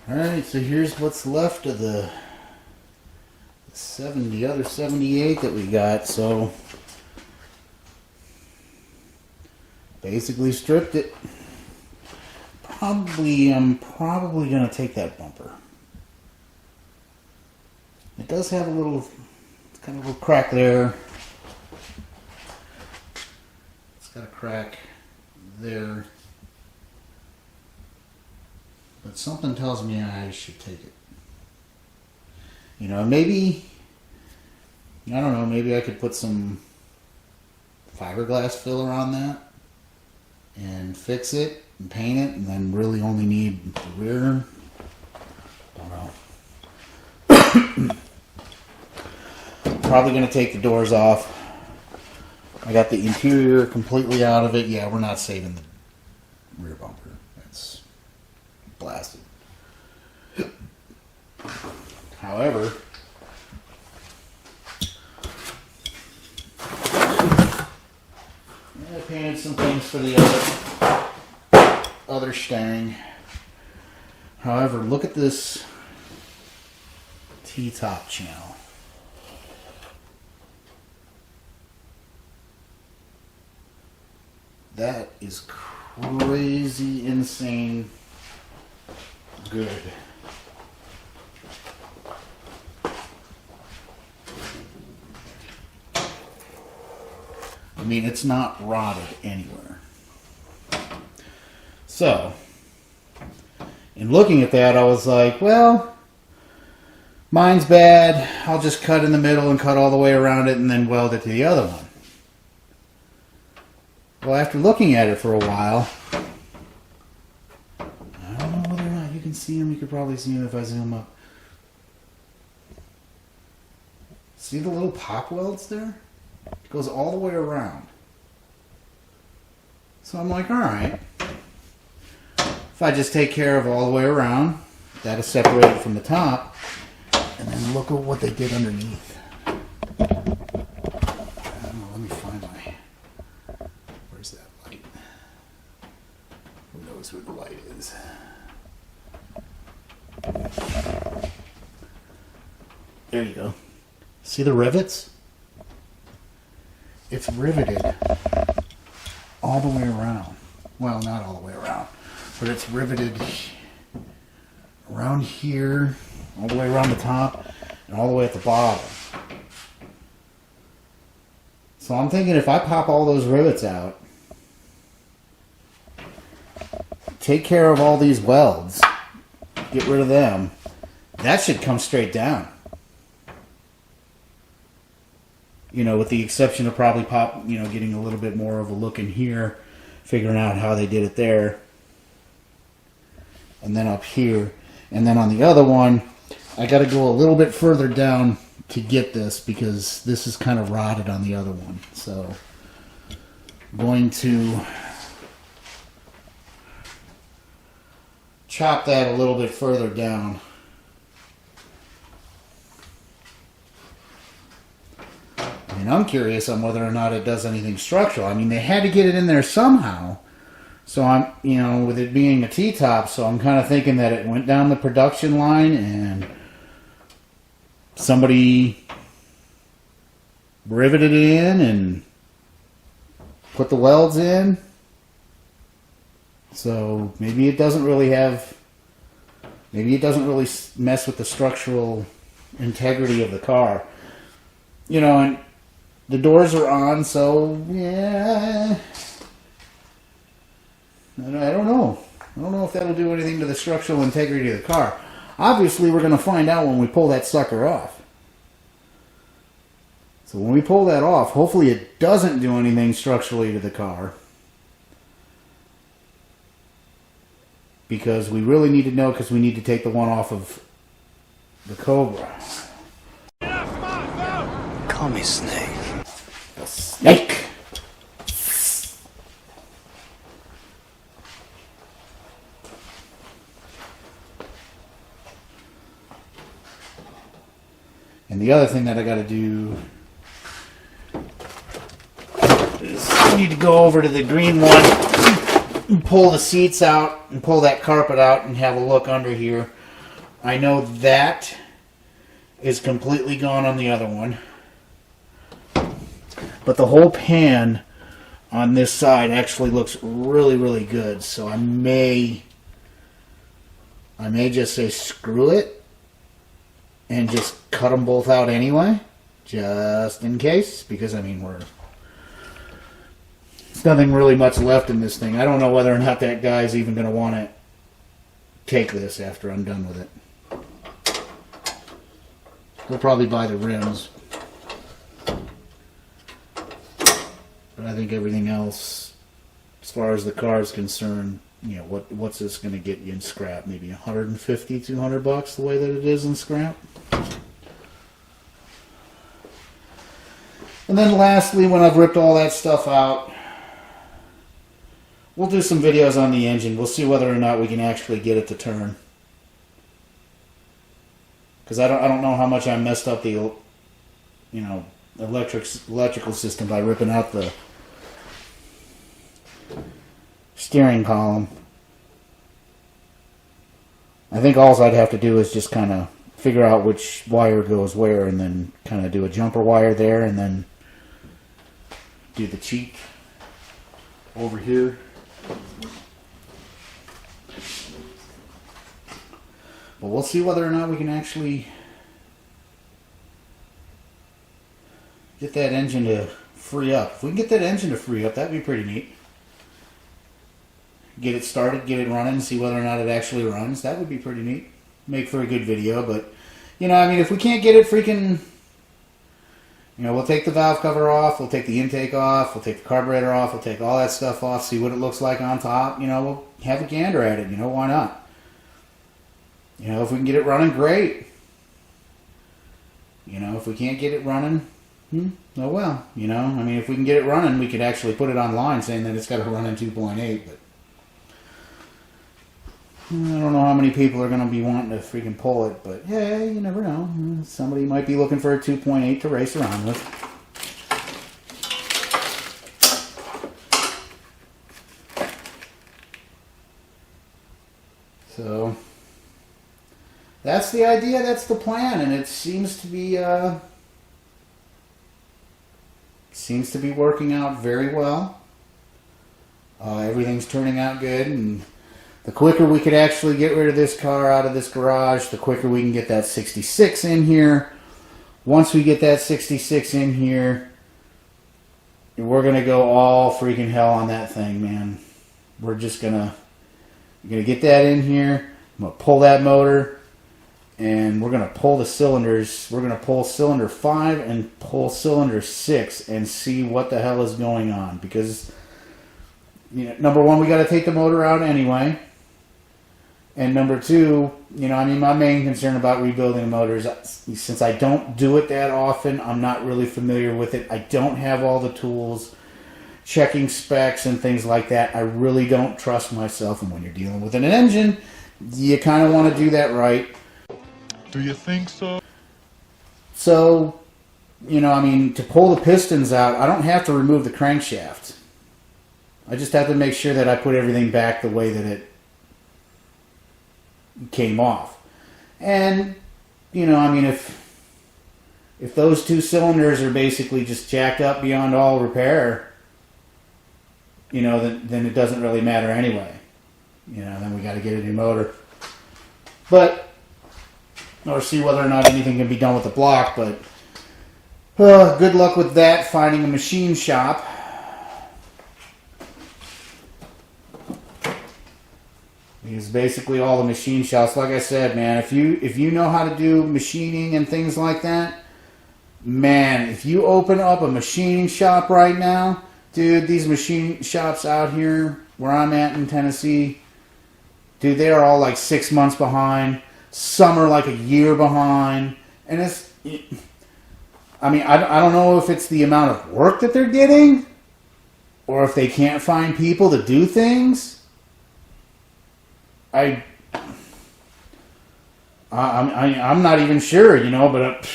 Alright, so here's what's left of the other 78 that we got. So basically stripped it. I'm probably gonna take that bumper. It does have a little, it's got a little crack there. It's got a crack there. But something tells me I should take it. You know, maybe, I don't know, maybe I could put some fiberglass filler on that and fix it and paint it and then really only need the rear. Don't know. Probably going to take the doors off. I got the interior completely out of it. Yeah, we're not saving the rear bumper. That's blasted. However, I painted some things for the other Mustang. However, look at this T-top channel. That is crazy, insane good. I mean, it's not rotted anywhere. So, in looking at that, I was like, well, mine's bad. I'll just cut in the middle and cut all the way around it and then weld it to the other one. Well, after looking at it for a while, I don't know whether or not you can see him. You could probably see him if I zoom up. See the little pop welds there? It goes all the way around. So I'm like, alright. If I just take care of all the way around, that is separated from the top, and then look at what they did underneath. I don't know, let me find my... Where's that light? Who knows where the light is? There you go. See the rivets? It's riveted all the way around. Well, not all the way around, but it's riveted around here, all the way around the top, and all the way at the bottom. So I'm thinking if I pop all those rivets out, take care of all these welds, get rid of them, that should come straight down. You know, with the exception of probably getting a little bit more of a look in here, figuring out how they did it there. And then up here. And then on the other one, I got to go a little bit further down to get this because this is kind of rotted on the other one. So, I'm going to chop that a little bit further down. And I'm curious on whether or not it does anything structural. I mean, they had to get it in there somehow. So I'm, with it being a T-top, so I'm kind of thinking that it went down the production line and somebody riveted it in and put the welds in. So maybe it doesn't really mess with the structural integrity of the car. And the doors are on, so yeah. I don't know. I don't know if that'll do anything to the structural integrity of the car. Obviously, we're going to find out when we pull that sucker off. So when we pull that off, hopefully it doesn't do anything structurally to the car. Because we really need to know, because we need to take the one off of the Cobra. Call me Snake. A snake! And the other thing that I got to do is I need to go over to the green one and pull the seats out and pull that carpet out and have a look under here. I know that is completely gone on the other one. But the whole pan on this side actually looks really, really good. So I may just say screw it and just cut them both out anyway, just in case, because I mean there's nothing really much left in this thing. I don't know whether or not that guy's even going to want to take this after I'm done with it. We'll probably buy the rims. But I think everything else, as far as the car is concerned, you know, what's this going to get you in scrap? Maybe 150, 200 bucks the way that it is in scrap. And then lastly, when I've ripped all that stuff out, we'll do some videos on the engine. We'll see whether or not we can actually get it to turn. Because I don't know how much I messed up the, you know, electrical system by ripping out the steering column. I think all I'd have to do is just kind of figure out which wire goes where, and then kind of do a jumper wire there, and then do the cheek over here. But we'll see whether or not we can actually get that engine to free up. If we can get that engine to free up, that'd be pretty neat. Get it started, get it running, see whether or not it actually runs. That would be pretty neat. Make for a good video, but, you know, I mean, if we can't get it freaking, you know, we'll take the valve cover off, we'll take the intake off, we'll take the carburetor off, we'll take all that stuff off, see what it looks like on top, you know, we'll have a gander at it, you know, why not? You know, if we can get it running, great. You know, if we can't get it running, oh well. You know, I mean, if we can get it running, we could actually put it online saying that it's got to run in 2.8, but I don't know how many people are going to be wanting to freaking pull it, but yeah, you never know. Somebody might be looking for a 2.8 to race around with. So that's the idea, that's the plan, and it seems to be working out very well. Everything's turning out good, and the quicker we could actually get rid of this car out of this garage, the quicker we can get that 66 in here. Once we get that 66 in here, we're gonna go all freaking hell on that thing, man. We're just gonna get that in here. I'm gonna pull that motor, and we're gonna pull the cylinders. We're gonna pull cylinder 5 and pull cylinder 6 and see what the hell is going on. Because, you know, number one, we got to take the motor out anyway. And number two, you know, I mean, my main concern about rebuilding motors, since I don't do it that often, I'm not really familiar with it. I don't have all the tools, checking specs and things like that. I really don't trust myself. And when you're dealing with an engine, you kind of want to do that right. Do you think so? So, you know, I mean, to pull the pistons out, I don't have to remove the crankshaft. I just have to make sure that I put everything back the way that it came off. And, you know, I mean, if those two cylinders are basically just jacked up beyond all repair, you know, then it doesn't really matter anyway. You know, then we got to get a new motor. But, or see whether or not anything can be done with the block, but good luck with that, finding a machine shop. Because basically all the machine shops, like I said, man, if you know how to do machining and things like that, man, if you open up a machining shop right now, dude, these machine shops out here where I'm at in Tennessee, dude, they are all like 6 months behind. Some are like a year behind. And it's, I mean, I don't know if it's the amount of work that they're getting or if they can't find people to do things. I'm not even sure, you know, but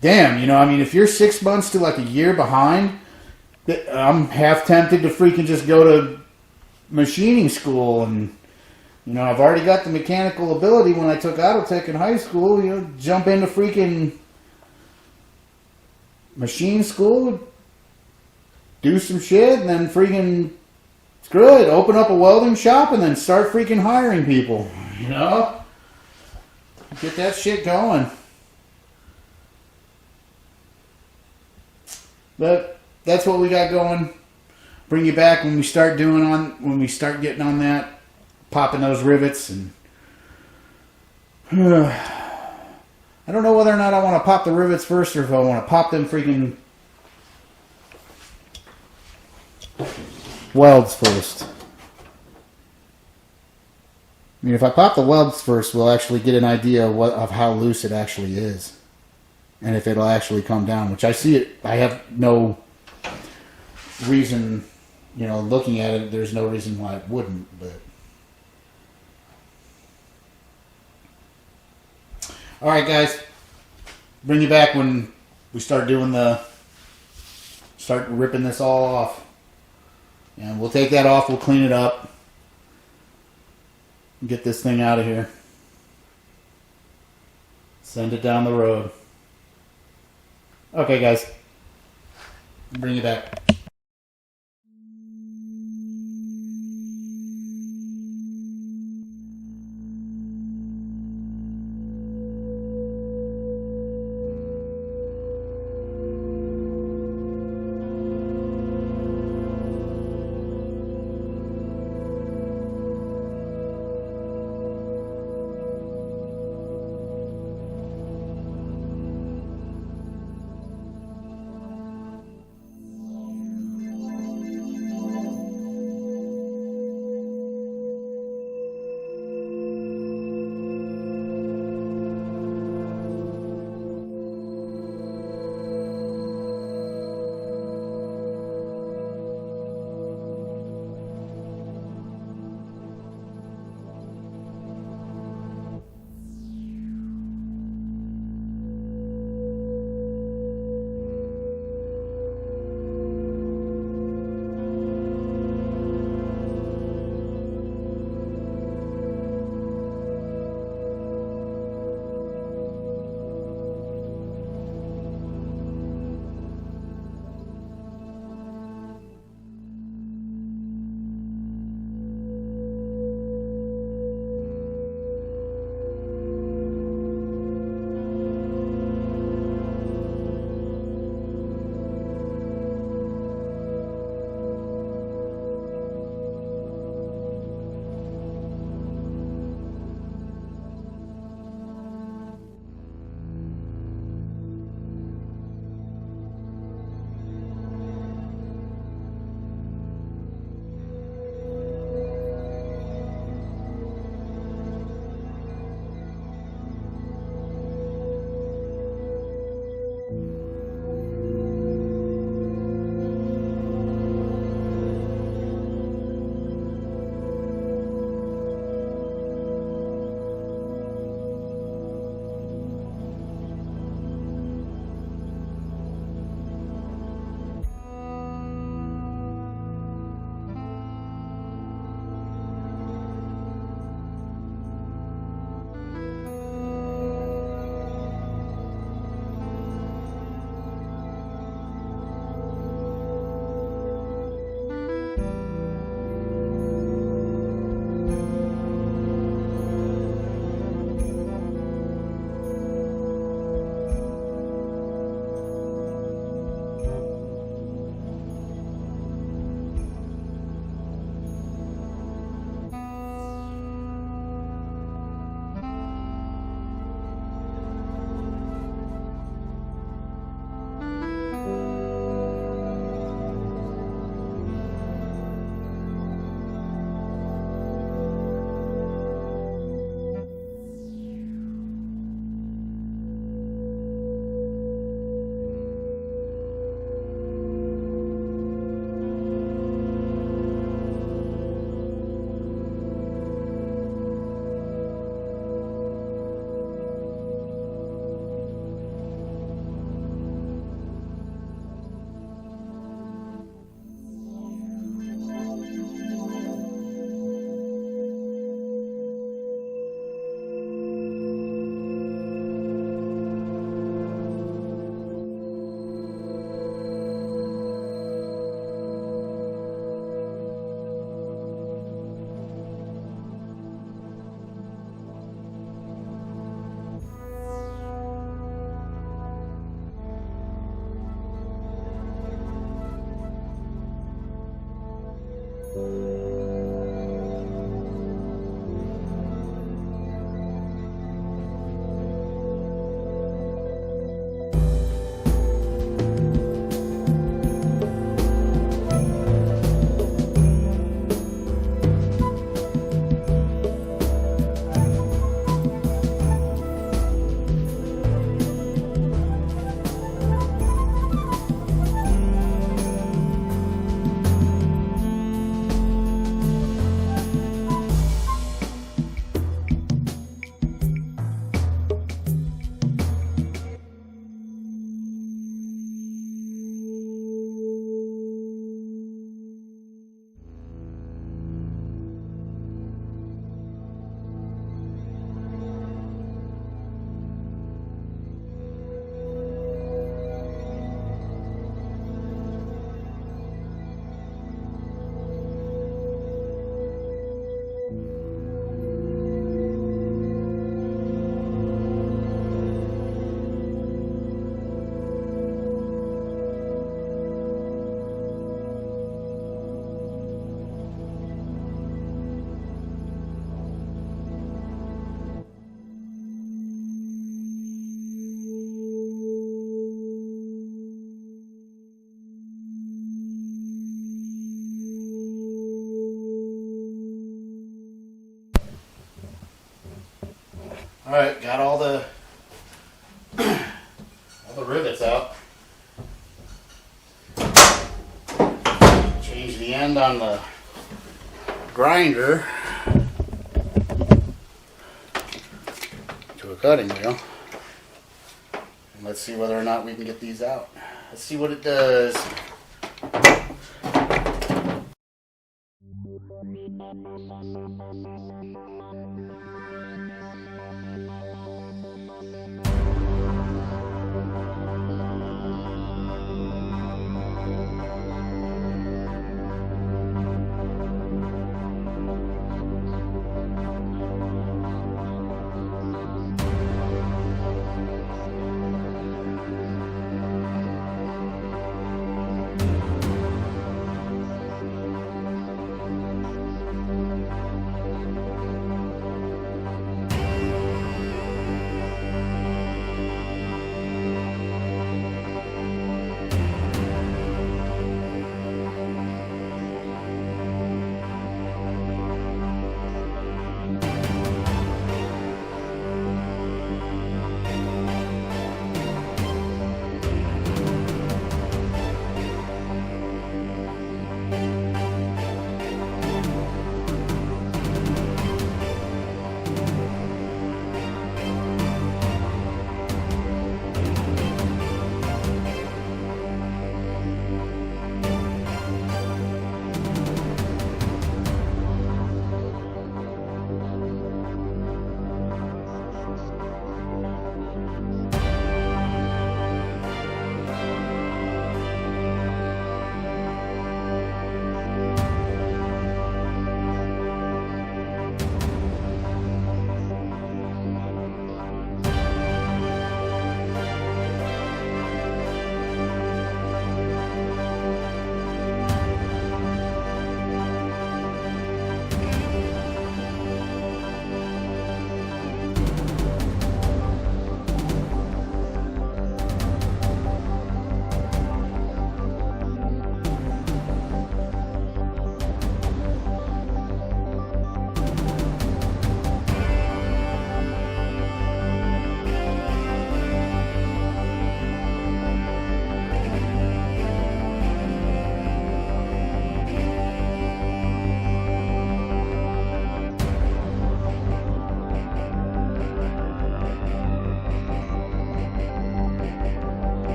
damn, you know, I mean, if you're 6 months to like a year behind, I'm half tempted to freaking just go to machining school and You know, I've already got the mechanical ability when I took auto tech in high school. You know, jump into freaking machine school, do some shit, and then freaking screw it, open up a welding shop, and then start freaking hiring people. You know, get that shit going. But that's what we got going. Bring you back when we start getting on that. Popping those rivets, and I don't know whether or not I want to pop the rivets first or if I want to pop them freaking welds first. I mean, if I pop the welds first, we'll actually get an idea of how loose it actually is, and if it'll actually come down. Which I see it. I have no reason, you know, looking at it. There's no reason why it wouldn't, but. All right, guys. Bring you back when we start ripping this all off. And we'll take that off. We'll clean it up. Get this thing out of here. Send it down the road. Okay, guys. Bring you back. Alright, got all the rivets out. Change the end on the grinder to a cutting wheel. And let's see whether or not we can get these out. Let's see what it does.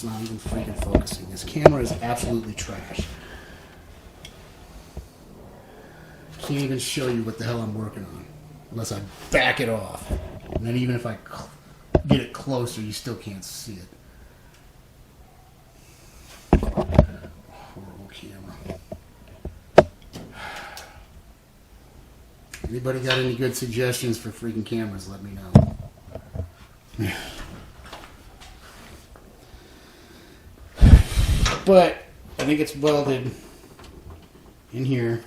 It's not even freaking focusing. This camera is absolutely trash. Can't even show you what the hell I'm working on unless I back it off. And then even if I get it closer, you still can't see it. Horrible camera. Anybody got any good suggestions for freaking cameras, let me know. But I think it's welded in here.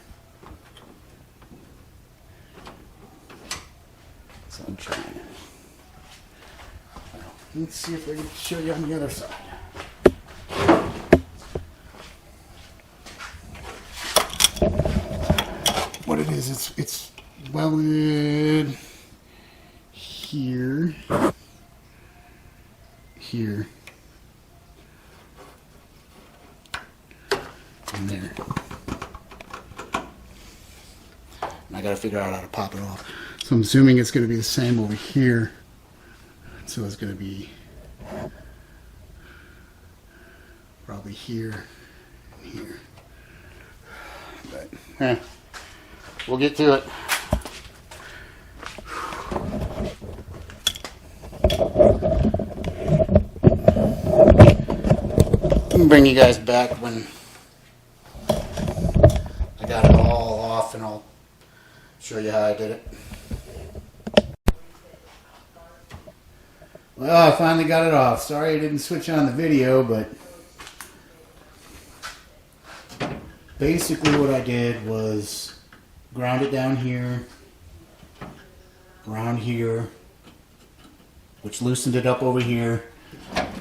So I'm trying it. Let's see if I can show you on the other side. What it is, it's welded here, and there. And I gotta figure out how to pop it off. So I'm assuming it's gonna be the same over here. So it's gonna be probably here and here. But we'll get to it. I'll bring you guys back when I got it all off, and I'll show you how I did it. Well, I finally got it off. Sorry I didn't switch on the video, but basically what I did was ground it down here, around here, which loosened it up over here.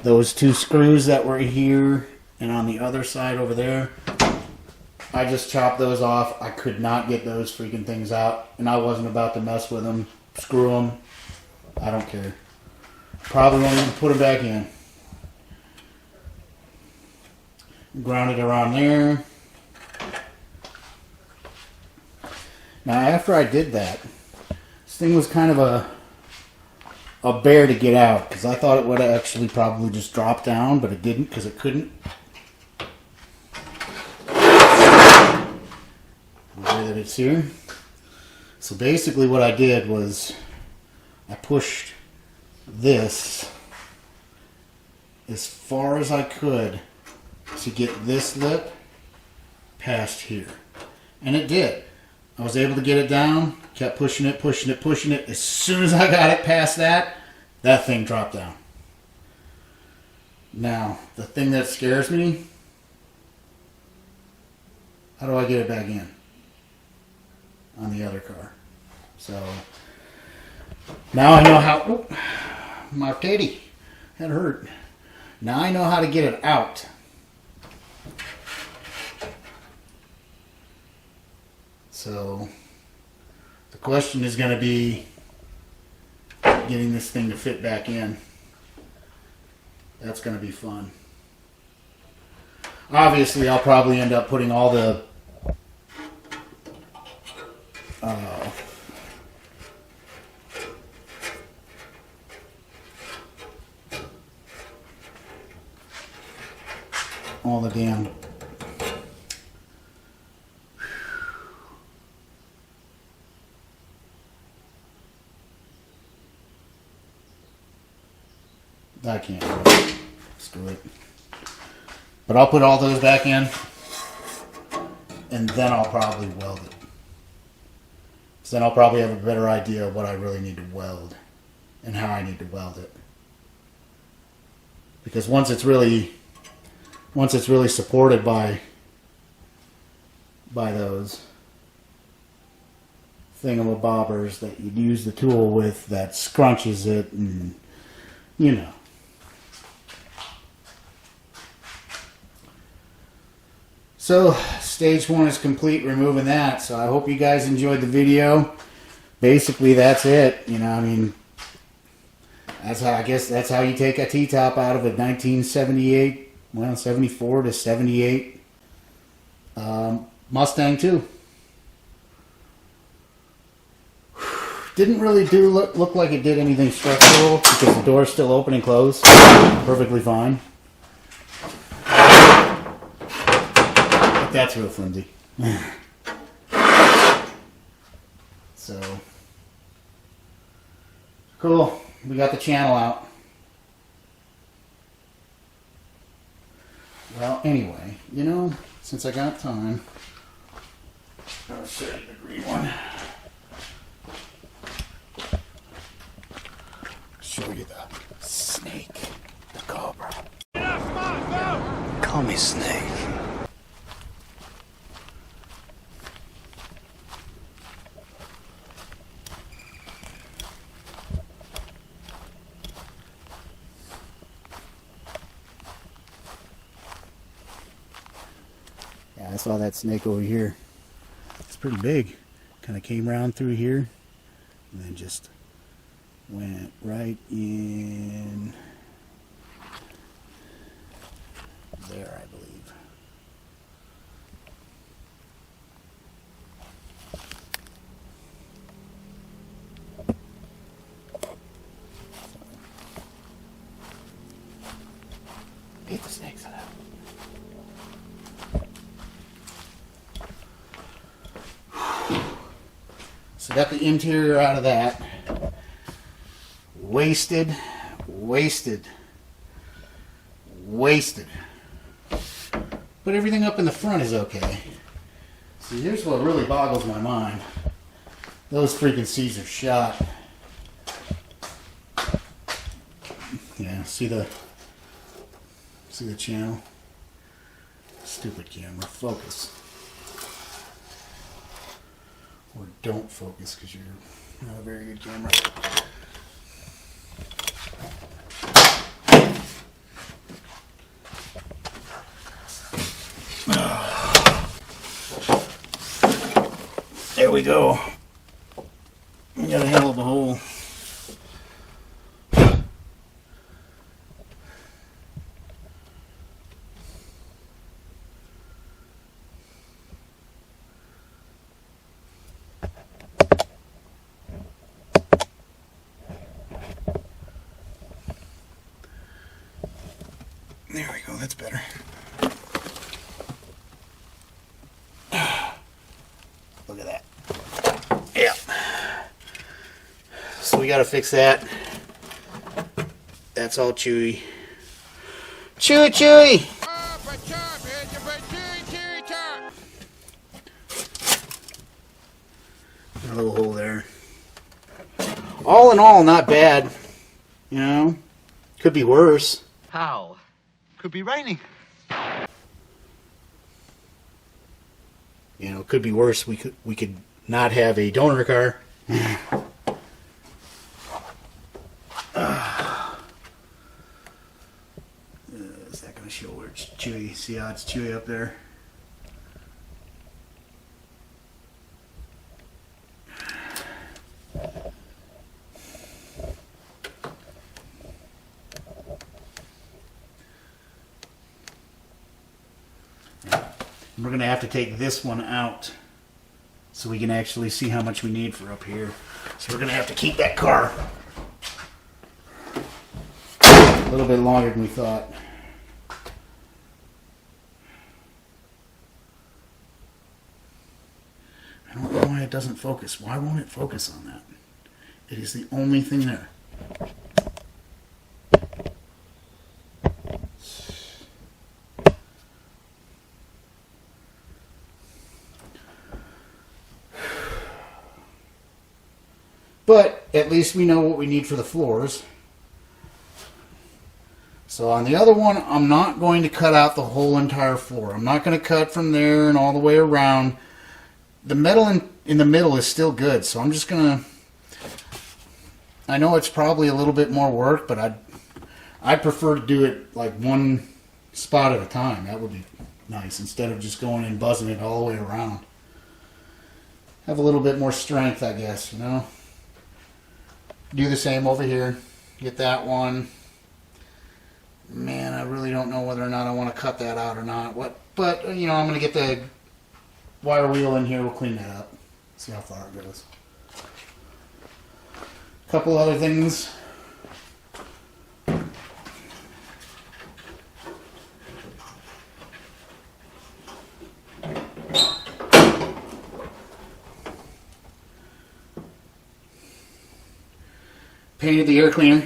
Those two screws that were here and on the other side over there, I just chopped those off. I could not get those freaking things out, and I wasn't about to mess with them. Screw them. I don't care. Probably won't even put them back in. Ground it around there. Now after I did that, this thing was kind of a bear to get out, because I thought it would actually probably just drop down, but it didn't, because it couldn't. The way that it's here. So basically what I did was I pushed this as far as I could to get this lip past here. And it did. I was able to get it down, kept pushing it, pushing it, pushing it. As soon as I got it past that, that thing dropped down. Now, the thing that scares me, how do I get it back in on the other car? So, now I know how, oh, my titty, that hurt. Now I know how to get it out. So, the question is going to be getting this thing to fit back in. That's going to be fun. Obviously, I'll probably end up putting all the damn I can't do it. Screw it. But I'll put all those back in, and then I'll probably weld it. So then I'll probably have a better idea of what I really need to weld and how I need to weld it. Because once it's really supported by those thingamabobbers that you'd use the tool with that scrunches it, and you know. So, stage one is complete, removing that. So I hope you guys enjoyed the video. Basically, that's it. You know, I mean, I guess that's how you take a T-top out of a 1978, well, 74 to 78 Mustang 2. Didn't really look like it did anything structural, because the door's still open and closed. Perfectly fine. that's real flimsy. So, cool. We got the channel out. Well, anyway, you know, since I got time, I'll show you the green one. Show you the snake, the cobra. Call me Snake. Yeah, I saw that snake over here. It's pretty big. Kind of came around through here and then just went right in there, I believe. Beat the snakes out. So got the interior out of that. Wasted. But everything up in the front is okay. See, here's what really boggles my mind. Those freaking C's are shot. Yeah, see the channel? Stupid camera. Focus. Or don't focus because you're not a very good camera. There we go. We got a hell of a hole. There we go, that's better. Look at that. Yeah. So we gotta fix that. That's all chewy. Chewy! A little hole there. All in all, not bad. You know, could be worse. How? Could be raining. You know, it could be worse. We could not have a donor car. Is that going to show where it's chewy? See how it's chewy up there? We're going to have to take this one out so we can actually see how much we need for up here. So we're going to have to keep that car a little bit longer than we thought. I don't know why it doesn't focus. Why won't it focus on that? It is the only thing there. But at least we know what we need for the floors. So on the other one, I'm not going to cut out the whole entire floor. I'm not going to cut from there and all the way around. The metal in the middle is still good, so I'm just going to... I know it's probably a little bit more work, but I'd prefer to do it like one spot at a time. That would be nice, instead of just going and buzzing it all the way around. Have a little bit more strength, I guess, you know? Do the same over here. Get that one. Man, I really don't know whether or not I want to cut that out or not. But you know, I'm going to get the wire wheel in here. We'll clean that up. See how far it goes. A couple other things. painted the air cleaner.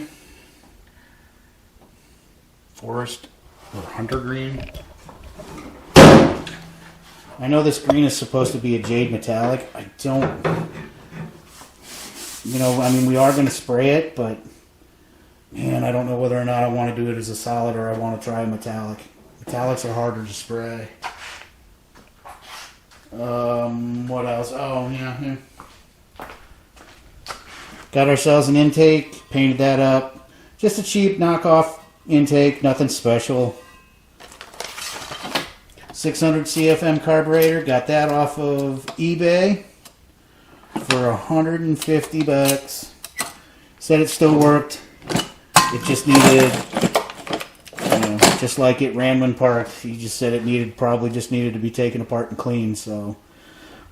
Forest or hunter green. I know this green is supposed to be a jade metallic. I don't, I mean, we are going to spray it, but man, I don't know whether or not I want to do it as a solid or I want to try a metallic. Metallics are harder to spray. What else? Oh, yeah. Got ourselves an intake, painted that up. Just a cheap knockoff intake, nothing special. 600 CFM carburetor, got that off of eBay for $150. Said it still worked. It just needed, just like it ran when parked. He just said it probably just needed to be taken apart and cleaned. So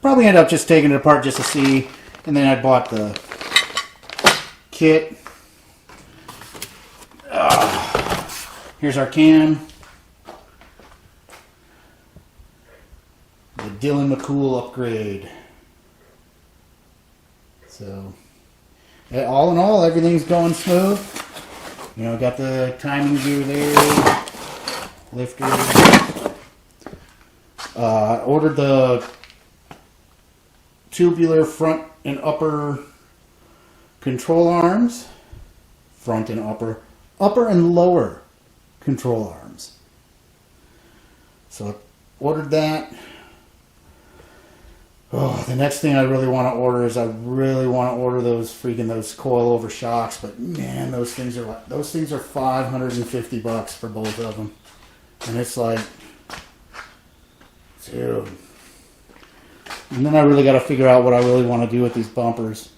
probably end up just taking it apart just to see. And then I bought the kit. Here's our cam. The Dylan McCool upgrade. So, all in all, everything's going smooth. Got the timing gear there. Lifter. Ordered the tubular front and upper control arms. Front and upper and lower control arms. So I ordered that. Oh, the next thing I really want to order is those coilover shocks, but man, those things are $550 for both of them. And it's like, dude. And then I really got to figure out what I really want to do with these bumpers.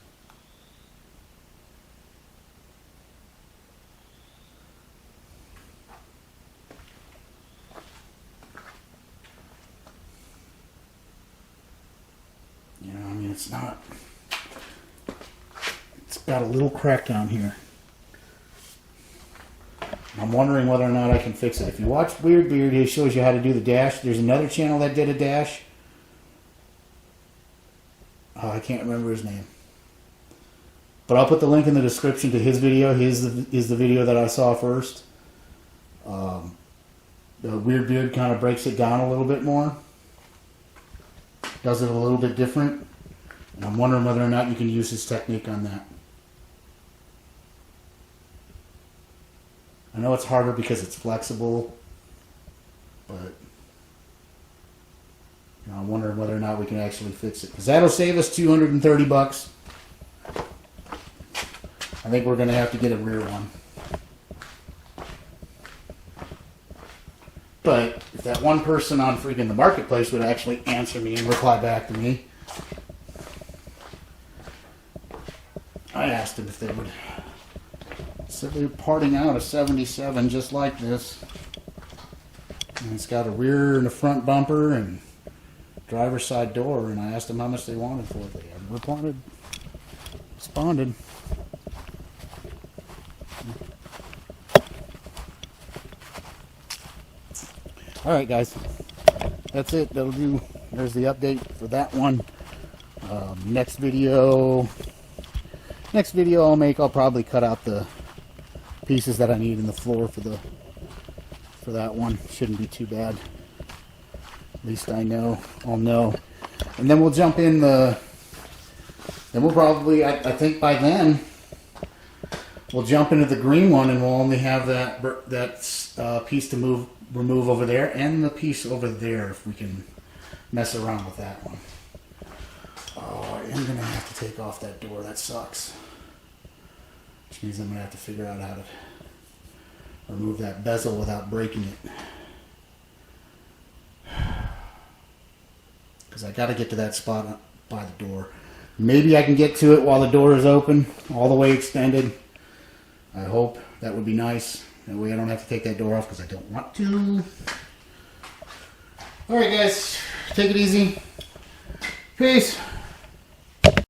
It's got a little crack down here. I'm wondering whether or not I can fix it. If you watch Weird Beard, he shows you how to do the dash. There's another channel that did a dash. Oh, I can't remember his name. But I'll put the link in the description to his video. His is the video that I saw first. The Weird Beard kind of breaks it down a little bit more. Does it a little bit different. And I'm wondering whether or not you can use his technique on that. I know it's harder because it's flexible, but I'm wondering whether or not we can actually fix it. Because that'll save us $230. I think we're going to have to get a rear one. But if that one person on freaking the marketplace would actually answer me and reply back to me, I asked him if they would. Said they were parting out a 77 just like this. And it's got a rear and a front bumper and driver's side door. And I asked them how much they wanted for it. They haven't responded. Alright guys, that's it. That'll do. There's the update for that one. Next video I'll make, I'll probably cut out the pieces that I need in the floor for that one. Shouldn't be too bad. At least I'll know. And then we'll jump in then we'll probably, I think by then, we'll jump into the green one and we'll only have that piece to remove over there and the piece over there if we can mess around with that one. Oh, I am going to have to take off that door. That sucks. Which means I'm going to have to figure out how to remove that bezel without breaking it. Because I got to get to that spot by the door. Maybe I can get to it while the door is open, all the way extended. I hope. That would be nice. That way I don't have to take that door off because I don't want to. Alright guys, take it easy. Peace.